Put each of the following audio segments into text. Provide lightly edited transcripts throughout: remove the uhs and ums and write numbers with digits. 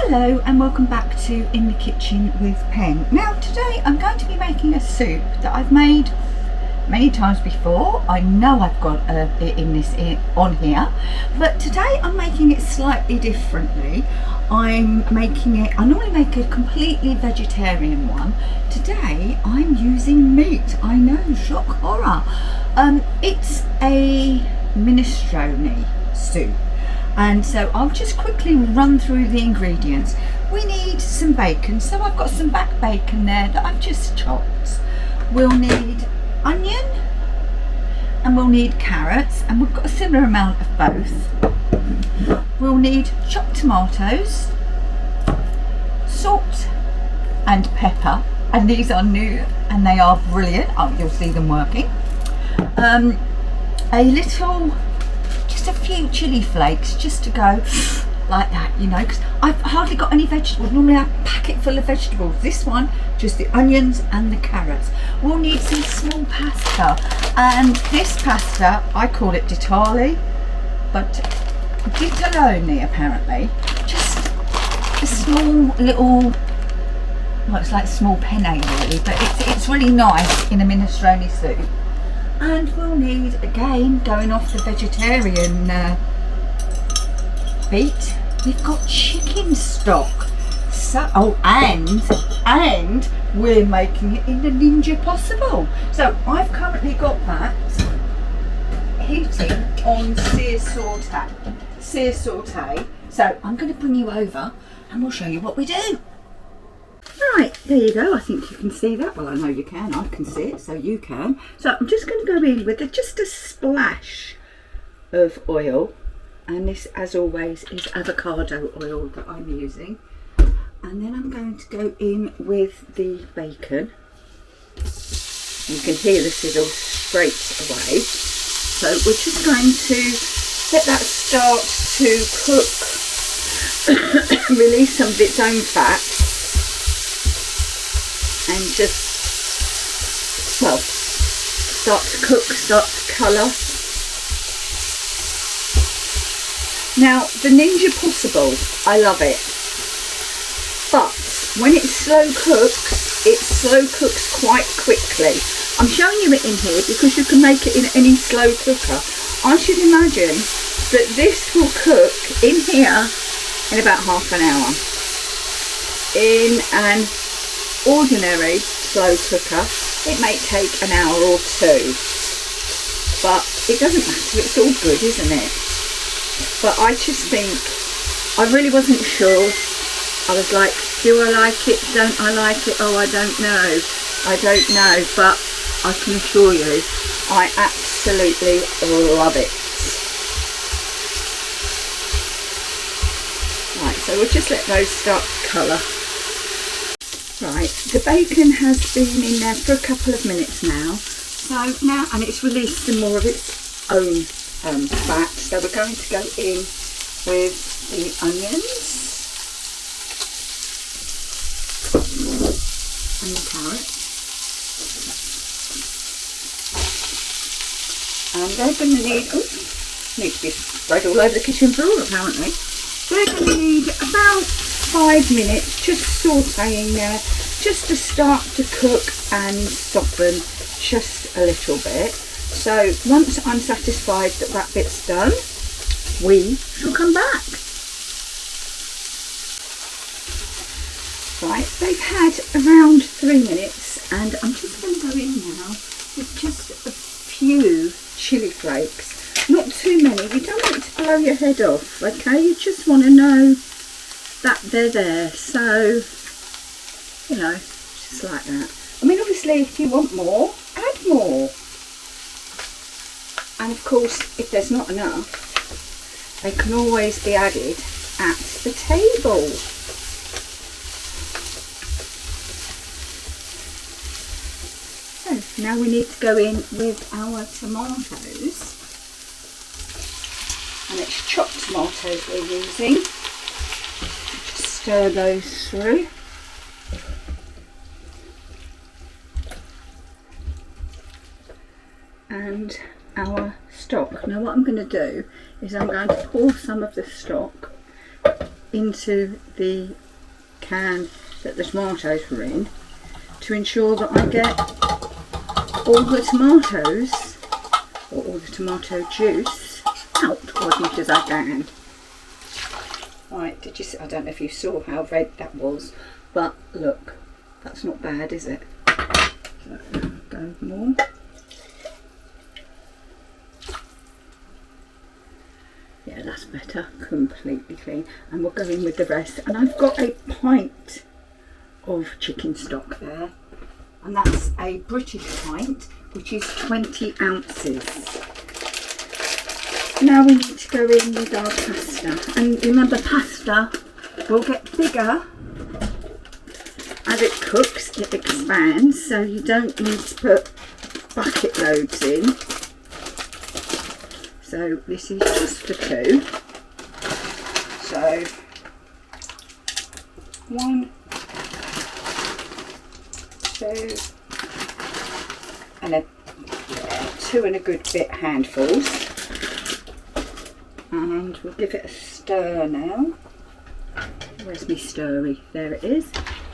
Hello and welcome back to In the Kitchen with Pen. Now today I'm going to be making a soup that I've made many times before. I know I've got it on here, but today I'm making it slightly differently. I normally make a completely vegetarian one. Today I'm using meat. I know, shock horror. It's a minestrone soup. And so I'll just quickly run through the ingredients. We need some bacon, so I've got some back bacon there that I've just chopped. We'll need onion and we'll need carrots, and we've got a similar amount of both. We'll need chopped tomatoes, salt and pepper, and these are new and they are brilliant. Oh, you'll see them working. A few chili flakes just to go like that, you know, because I've hardly got any vegetables. Normally I pack it full of vegetables. This one, just the onions and the carrots. We'll need some small pasta, and this pasta, I call it ditali, but ditalone apparently. Just a small little, well, it's like small penne really, but it's really nice in a minestrone soup. And we'll need, again, going off the vegetarian beat, we've got chicken stock. So, and we're making it in the Ninja Possible. So I've currently got that heating on sear saute. So I'm going to bring you over and we'll show you what we do. Right, there you go. I think you can see that. Well, I know you can. I can see it, so you can. So I'm just going to go in with just a splash of oil. And this, as always, is avocado oil that I'm using. And then I'm going to go in with the bacon. You can hear the sizzle straight away. So we're just going to let that start to cook, release some of its own fat. And just, well, start to cook, start to colour. Now, the Ninja Possible, I love it. But when it slow cooks quite quickly. I'm showing you it in here because you can make it in any slow cooker. I should imagine that this will cook in here in about half an hour. In an ordinary slow cooker it may take an hour or two, but it doesn't matter, it's all good, isn't it? But I just think, I really wasn't sure. I was like, do I like it, don't I like it, oh I don't know, but I can assure you I absolutely love it. Right, so we'll just let those start to colour. Right, the bacon has been in there for a couple of minutes now. So now, and it's released some more of its own fat. So we're going to go in with the onions and the carrots. And they're going to need to be spread all over the kitchen floor apparently. They're going to need about 5 minutes just sautéing there, just to start to cook and soften just a little bit. So once I'm satisfied that that bit's done, we shall come back. Right, they've had around 3 minutes, and I'm just going to go in now with just a few chili flakes. Not too many, you don't want it to blow your head off, okay? You just want to know that they're there, so, you know, just like that. I mean, obviously if you want more, add more. And of course, if there's not enough, they can always be added at the table. So now we need to go in with our tomatoes. And it's chopped tomatoes we're using. Just stir those through. And our stock. Now what I'm going to do is I'm going to pour some of the stock into the can that the tomatoes were in to ensure that I get all the tomatoes, or all the tomato juice, out as much as I can. Right, did you see? I don't know if you saw how red that was, but look, that's not bad, is it? So, go more. Yeah, that's better, completely clean. And we'll go in with the rest. And I've got a pint of chicken stock there. And that's a British pint, which is 20 ounces. Now we need to go in with our pasta. And remember, pasta will get bigger as it cooks, it expands. So you don't need to put bucket loads in. So this is just for 2. So 1, 2, and a 2 and a good bit handfuls. And we'll give it a stir now. Where's my stirry? There it is.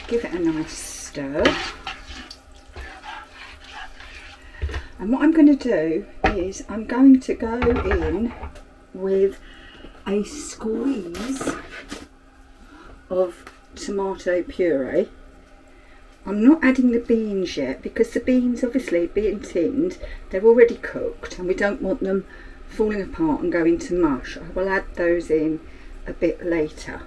Give it a nice stir. And what I'm going to do is I'm going to go in with a squeeze of tomato puree. I'm not adding the beans yet because the beans, obviously being tinned, they're already cooked and we don't want them falling apart and going to mush. I will add those in a bit later.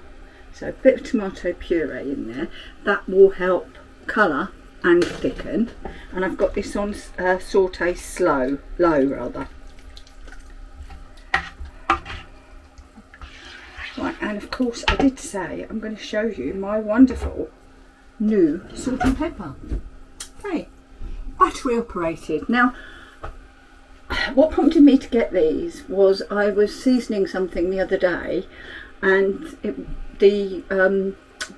So a bit of tomato puree in there, that will help colour and thicken. And I've got this on saute low rather. Right, and of course I did say I'm going to show you my wonderful new salt and pepper. Okay, battery operated. Now, what prompted me to get these was I was seasoning something the other day, and the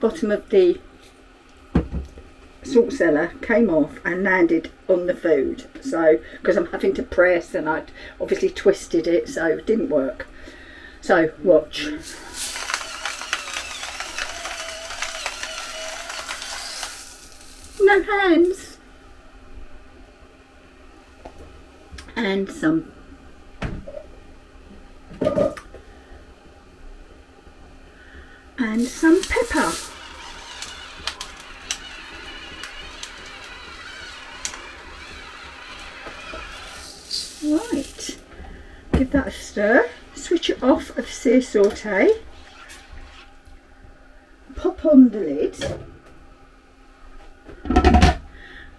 bottom of the salt cellar came off and landed on the food. So, because I'm having to press and I'd obviously twisted it, so it didn't work. So, watch. No hands. And some pepper. Right, give that a stir, switch it off of sear saute, pop on the lid,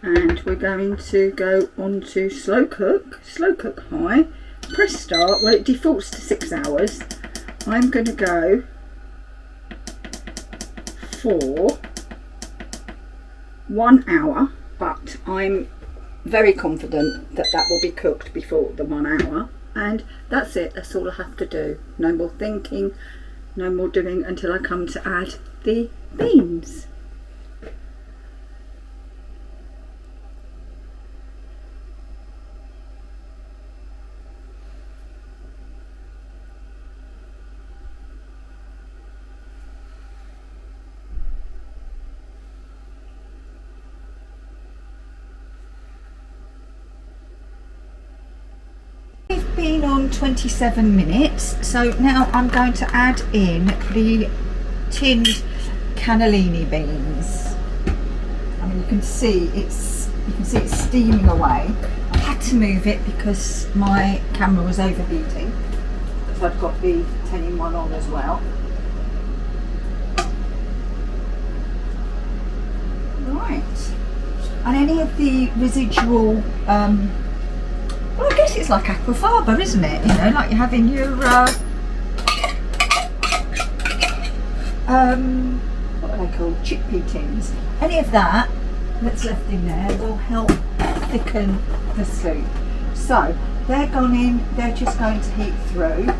and we're going to go on to slow cook high, press start. Well, it defaults to 6 hours. I'm going to go for 1 hour, but I'm very confident that that will be cooked before the 1 hour. And that's it, that's all I have to do. No more thinking, no more doing until I come to add the beans. Been on 27 minutes, so now I'm going to add in the tinned cannellini beans. I mean, you can see it's steaming away. I had to move it because my camera was overheating, so I've got the 10-in-1 on as well. Right, and any of the residual well, I guess it's like aquafaba, isn't it? You know, like you have in your what are they called? Chickpea tins. Any of that that's left in there will help thicken the soup. So they're gone in, they're just going to heat through.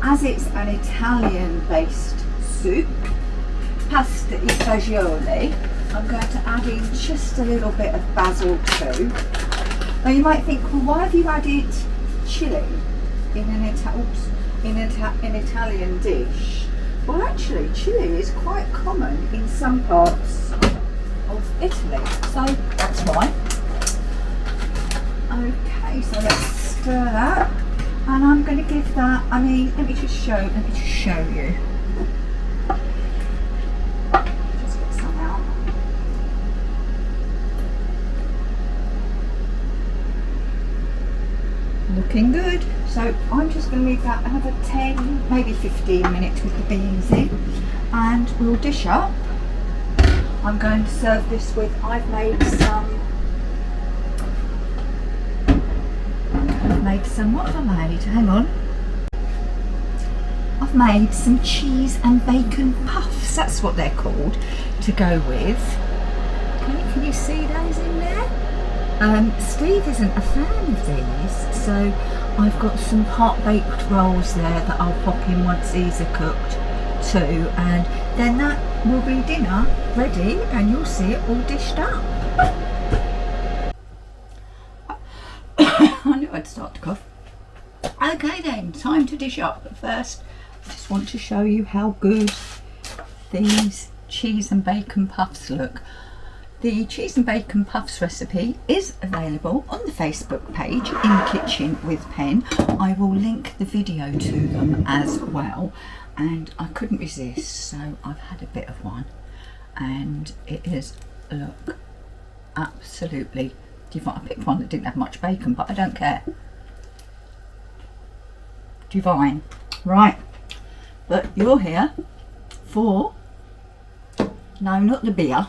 As it's an Italian-based soup, pasta e fagioli, I'm going to add in just a little bit of basil too. Now you might think, well, why have you added chilli in an Italian dish? Well, actually, chili is quite common in some parts of Italy, so that's why. Okay, so let's stir that, and I'm going to give that. I mean, let me just show you. Just get some out. Looking good. So I'm just going to leave that another 10, maybe 15 minutes with the beans in, and we'll dish up. I'm going to serve this with, I've made some, what have I made? Hang on. I've made some cheese and bacon puffs, that's what they're called, to go with. Can you see those in there? Steve isn't a fan of these, so I've got some part-baked rolls there that I'll pop in once these are cooked too, and then that will be dinner ready, and you'll see it all dished up. I knew I'd start to cough. Okay then, time to dish up. But first, I just want to show you how good these cheese and bacon puffs look. The cheese and bacon puffs recipe is available on the Facebook page, In the Kitchen with Pen. I will link the video to them as well, and I couldn't resist, so I've had a bit of one, and it is, look, absolutely divine. I picked one that didn't have much bacon, but I don't care. Divine. Right, but you're here for, no, not the beer.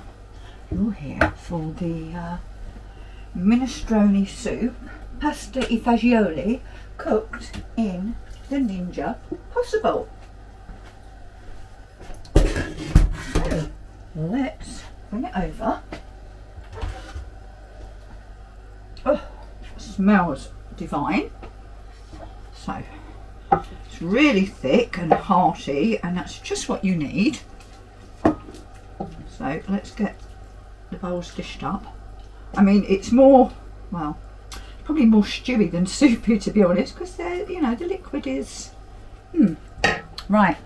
You're here for the minestrone soup, pasta e fagioli, cooked in the Ninja Possible. So let's bring it over. Oh, it smells divine. So it's really thick and hearty, and that's just what you need. So let's get the bowls dished up. I mean, it's more, well, probably more stewy than soupy, to be honest, because you know, the liquid is right.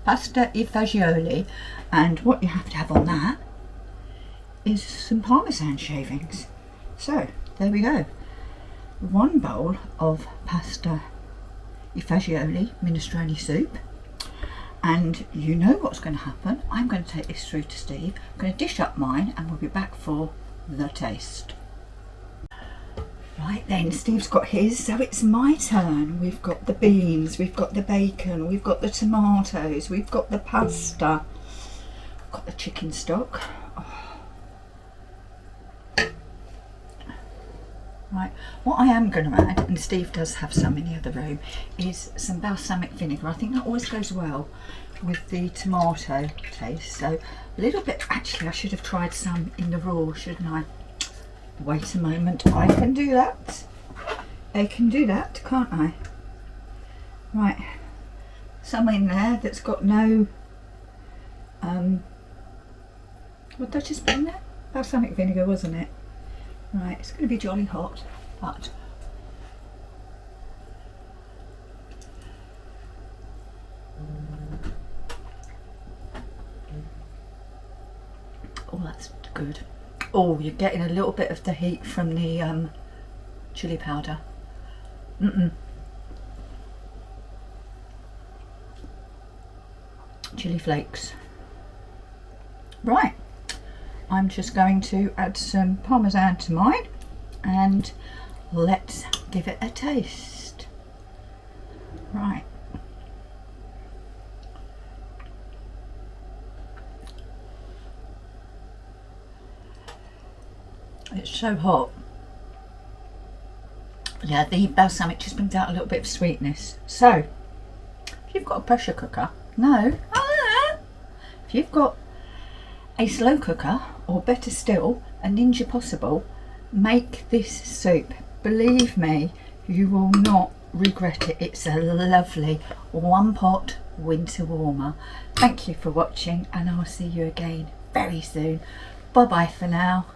Pasta e fagioli, and what you have to have on that is some parmesan shavings. So there we go, 1 bowl of pasta e fagioli minestrone soup. And you know what's going to happen. I'm going to take this through to Steve. I'm going to dish up mine, and we'll be back for the taste. Right then, Steve's got his, so it's my turn. We've got the beans, we've got the bacon, we've got the tomatoes, we've got the pasta, we've got the chicken stock. Oh. Right, what I am going to add, and Steve does have some in the other room, is some balsamic vinegar. I think that always goes well with the tomato taste. So a little bit, actually I should have tried some in the raw, shouldn't I? Wait a moment, I can do that. I can do that, can't I? Right, some in there that's got no, what did I just put in there? Balsamic vinegar, wasn't it? Right, it's going to be jolly hot, but oh, that's good. Oh, you're getting a little bit of the heat from the chili powder. Chili flakes. Right. I'm just going to add some parmesan to mine, and let's give it a taste. Right. It's so hot. Yeah, the balsamic just brings out a little bit of sweetness. So, if you've got a pressure cooker, if you've got a slow cooker, or better still, a Ninja Possible, make this soup. Believe me, you will not regret it. It's a lovely 1-pot winter warmer. Thank you for watching, and I'll see you again very soon. Bye bye for now.